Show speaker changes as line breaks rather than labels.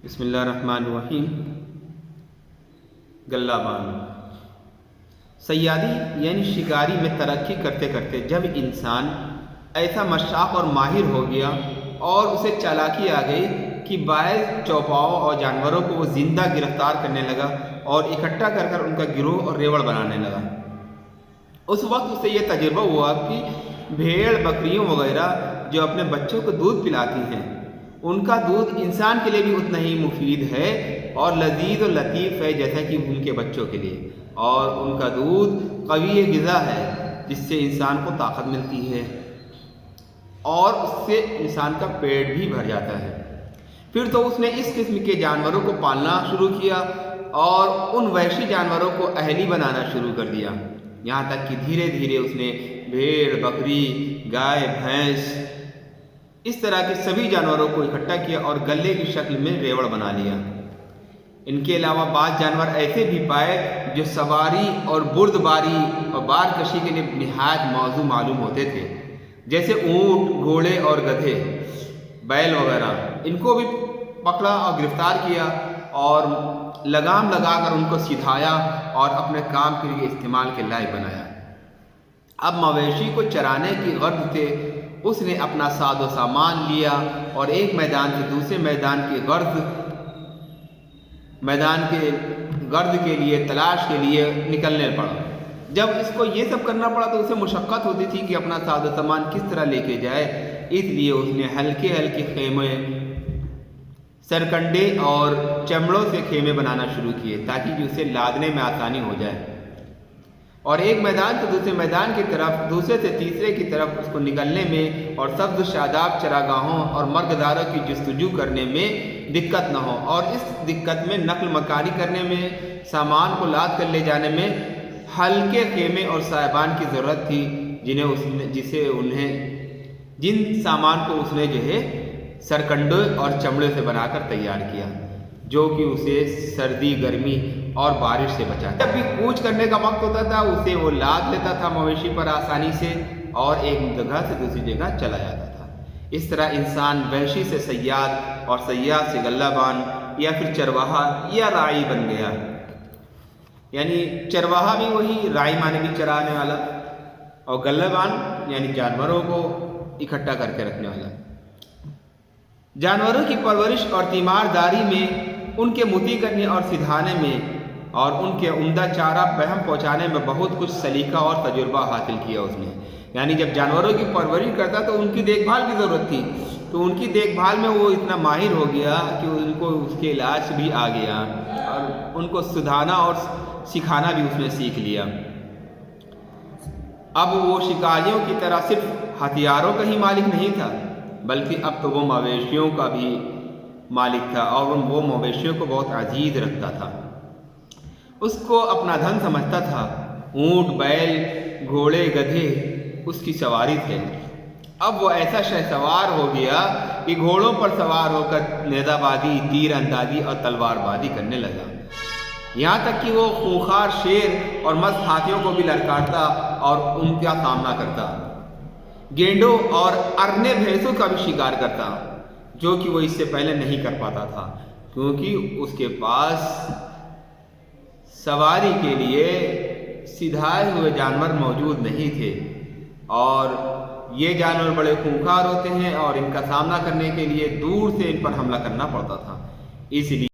بسم اللہ الرحمن الرحیم۔ گلہ بان صیادی یعنی شکاری میں ترقی کرتے کرتے جب انسان ایسا مشاق اور ماہر ہو گیا اور اسے چالاکی آ گئی کہ باعث چوپاؤں اور جانوروں کو وہ زندہ گرفتار کرنے لگا اور اکٹھا کر کر ان کا گروہ اور ریوڑ بنانے لگا، اس وقت اسے یہ تجربہ ہوا کہ بھیڑ بکریوں وغیرہ جو اپنے بچوں کو دودھ پلاتی ہیں، ان کا دودھ انسان کے لیے بھی اتنا ہی مفید ہے اور لذیذ و لطیف ہے جیسا کہ ان کے بچوں کے لیے، اور ان کا دودھ قوی غذا ہے جس سے انسان کو طاقت ملتی ہے اور اس سے انسان کا پیٹ بھی بھر جاتا ہے۔ پھر تو اس نے اس قسم کے جانوروں کو پالنا شروع کیا اور ان وحشی جانوروں کو اہلی بنانا شروع کر دیا، یہاں تک کہ دھیرے دھیرے اس نے بھیڑ بکری گائے بھینس اس طرح کے سبھی جانوروں کو اکٹھا کیا اور گلے کی شکل میں ریوڑ بنا لیا۔ ان کے علاوہ بعض جانور ایسے بھی پائے جو سواری اور بردباری اور بار کشی کے لیے نہایت موزوں معلوم ہوتے تھے، جیسے اونٹ گھوڑے اور گدھے بیل وغیرہ۔ ان کو بھی پکڑا اور گرفتار کیا اور لگام لگا کر ان کو سدھایا اور اپنے کام کے لیے استعمال کے لائق بنایا۔ اب مویشی کو چرانے کی غرض سے اس نے اپنا ساز و سامان لیا اور ایک میدان سے دوسرے میدان کے غرض کے لیے تلاش کے لیے نکلنے پڑا۔ جب اس کو یہ سب کرنا پڑا تو اسے مشقت ہوتی تھی کہ اپنا ساز و سامان کس طرح لے کے جائے، اس لیے اس نے ہلکے ہلکے خیمے سرکنڈے اور چمڑوں سے خیمے بنانا شروع کیے تاکہ اسے لادنے میں آسانی ہو جائے، اور ایک میدان سے دوسرے میدان کی طرف دوسرے سے تیسرے کی طرف اس کو نکلنے میں اور سبز شاداب چراگاہوں اور مرغداروں کی جستجو کرنے میں دقت نہ ہو، اور اس دقت میں نقل مکانی کرنے میں سامان کو لاد کر لے جانے میں ہلکے خیمے اور صاحبان کی ضرورت تھی جن سامان کو اس نے سرکنڈے اور چمڑے سے بنا کر تیار کیا، جو کہ اسے سردی گرمی اور بارش سے بچاتا۔ جب بھی کوچ کرنے کا وقت ہوتا تھا اسے وہ لاد لیتا تھا مویشی پر آسانی سے اور ایک جگہ سے دوسری جگہ چلا جاتا تھا۔ اس طرح انسان وحشی سے صیاد اور صیاد سے گلہ بان یا پھر چرواہا یا راعی بن گیا، یعنی چرواہا بھی وہی، راعی مانے بھی چرانے والا، اور گلہ بان یعنی جانوروں کو اکٹھا کر کے رکھنے والا۔ جانوروں کی پرورش اور تیمارداری میں، ان کے متی کرنے اور سدھانے میں اور ان کے عمدہ چارہ بہم پہنچانے میں بہت کچھ سلیقہ اور تجربہ حاصل کیا اس نے۔ یعنی جب جانوروں کی پرورش کرتا تو ان کی دیکھ بھال کی ضرورت تھی، تو ان کی دیکھ بھال میں وہ اتنا ماہر ہو گیا کہ ان کو اس کے علاج بھی آ گیا اور ان کو سدھانا اور سکھانا بھی اس نے سیکھ لیا۔ اب وہ شکاریوں کی طرح صرف ہتھیاروں کا ہی مالک نہیں تھا، بلکہ اب تو وہ مویشیوں کا بھی مالک تھا اور وہ مویشیوں کو بہت عزیز رکھتا تھا، اس کو اپنا دھن سمجھتا تھا۔ اونٹ بیل گھوڑے گدھے اس کی سواری تھے۔ اب وہ ایسا شہسوار ہو گیا کہ گھوڑوں پر سوار ہو کر نیزہ بازی تیر اندازی اور تلوار بازی کرنے لگا، یہاں تک کہ وہ خونخوار شیر اور مست ہاتھیوں کو بھی للکارتا اور ان کا سامنا کرتا، گینڈوں اور ارنے بھینسوں کا بھی شکار کرتا، جو کہ وہ اس سے پہلے نہیں کر پاتا تھا کیونکہ اس کے پاس سواری کے لیے سدھائے ہوئے جانور موجود نہیں تھے، اور یہ جانور بڑے خونخوار ہوتے ہیں اور ان کا سامنا کرنے کے لیے دور سے ان پر حملہ کرنا پڑتا تھا، اس لیے